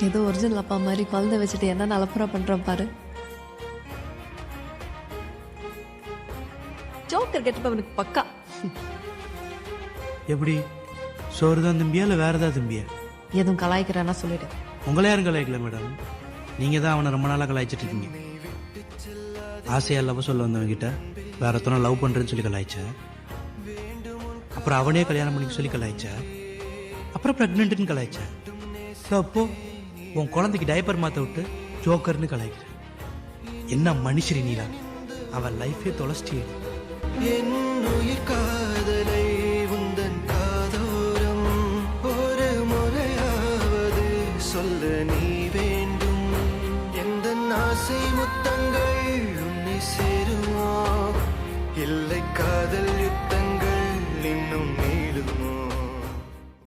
ஏதோ ஒரிஜினல் அப்பா மாதிரி குழந்தை வச்சுட்டு என்ன அலப்புறா பண்றோம் பாரு. ஜோக்கர் கெட்டப்ப அவனுக்கு பக்கா. எப்படி சோறு தான் திம்பியா இல்லை வேற ஏதாவது திம்பியா? எதுவும் கலாய்க்கிறேன்னா சொல்லிடு. உங்களே யாரும் கலாய்க்கல மேடம், நீங்கள் தான் அவனை ரொம்ப நாளாக கலாய்ச்சிட்டு இருக்கீங்க. ஆசையாக லவ் சொல்ல வந்தவங்கிட்ட வேற ஒருத்தனை லவ் பண்ணுறேன்னு சொல்லி கலாய்ச்ச, அப்புறம் அவனே கல்யாணம் பண்ணிக்க சொல்லி கலாய்ச்ச, அப்புறம் ப்ரெக்னென்ட்னு கலாய்ச்ச. அப்போ உன் குழந்தைக்கு டைப்பர் மாற்ற விட்டு ஜோக்கர்னு கலாய்க்கிற. என்ன மனுஷரி நீலா, அவன் லைஃபே தொலைச்சிட்டே. என் உயிர் காதலை